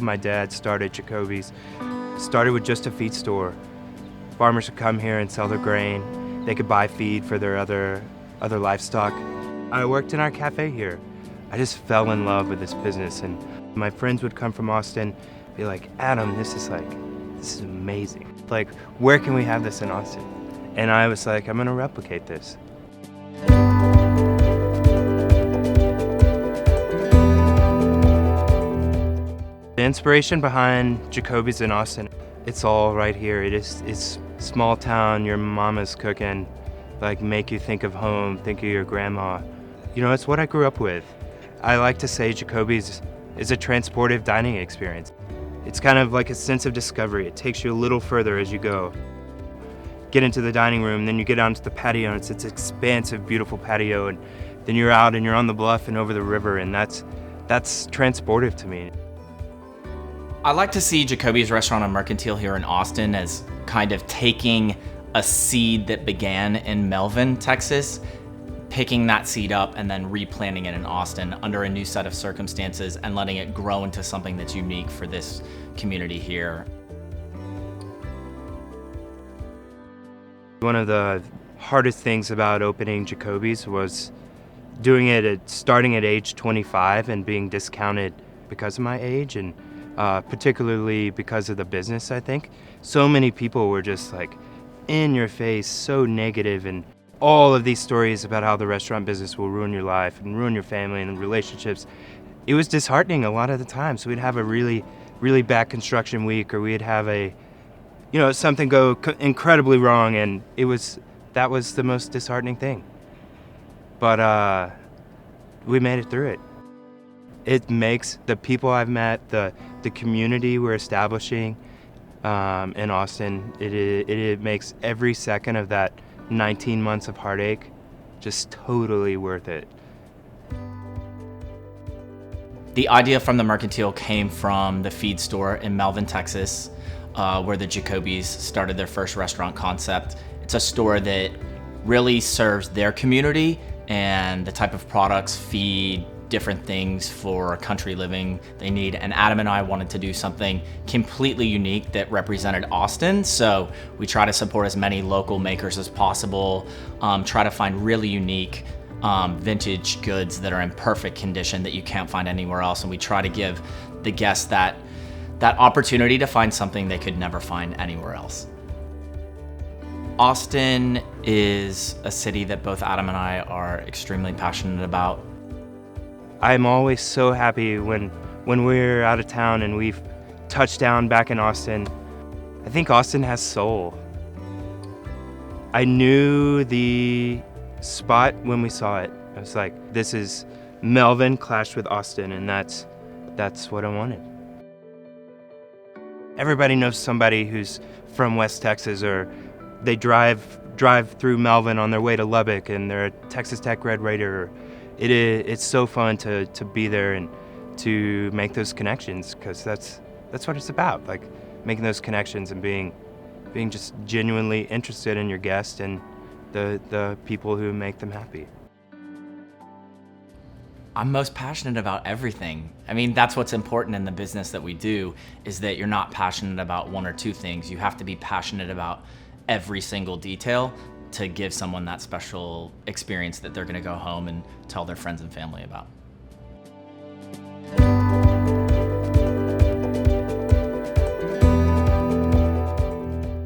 my dad started Jacoby's. Started with just a feed store. Farmers would come here and sell their grain. They could buy feed for their other livestock. I worked in our cafe here. I just fell in love with this business, and my friends would come from Austin, be like, Adam, this is amazing. Like, where can we have this in Austin? And I was like, I'm gonna replicate this. The inspiration behind Jacoby's in Austin, it's all right here. It's small town, your mama's cooking, like make you think of home, think of your grandma. You know, it's what I grew up with. I like to say Jacoby's is a transportive dining experience. It's kind of like a sense of discovery. It takes you a little further as you go. Get into the dining room, then you get onto the patio, and it's this expansive, beautiful patio, and then you're out and you're on the bluff and over the river, and that's transportive to me. I like to see Jacoby's restaurant on Mercantile here in Austin as kind of taking a seed that began in Melvin, Texas, picking that seed up and then replanting it in Austin under a new set of circumstances and letting it grow into something that's unique for this community here. One of the hardest things about opening Jacoby's was starting at age 25 and being discounted because of my age, and particularly because of the business, I think. So many people were just like in your face, so negative, and all of these stories about how the restaurant business will ruin your life and ruin your family and relationships. It was disheartening a lot of the time. So we'd have a really, really bad construction week, or we'd have something go incredibly wrong, and that was the most disheartening thing. But we made it through it. It makes the people I've met, the community we're establishing in Austin, it makes every second of that 19 months of heartache just totally worth it. The idea from the Mercantile came from the feed store in Melvin, Texas, where the Jacoby's started their first restaurant concept. It's a store that really serves their community and the type of products, feed, different things for country living they need. And Adam and I wanted to do something completely unique that represented Austin. So we try to support as many local makers as possible, try to find really unique vintage goods that are in perfect condition that you can't find anywhere else. And we try to give the guests that opportunity to find something they could never find anywhere else. Austin is a city that both Adam and I are extremely passionate about. I'm always so happy when we're out of town and we've touched down back in Austin. I think Austin has soul. I knew the spot when we saw it. I was like, this is Melvin clashed with Austin, and that's what I wanted. Everybody knows somebody who's from West Texas, or they drive through Melvin on their way to Lubbock and they're a Texas Tech Red Raider. It's so fun to be there and to make those connections, because that's what it's about, like making those connections and being just genuinely interested in your guest and the people who make them happy. I'm most passionate about everything. I mean, that's what's important in the business that we do, is that you're not passionate about one or two things. You have to be passionate about every single detail to give someone that special experience that they're gonna go home and tell their friends and family about.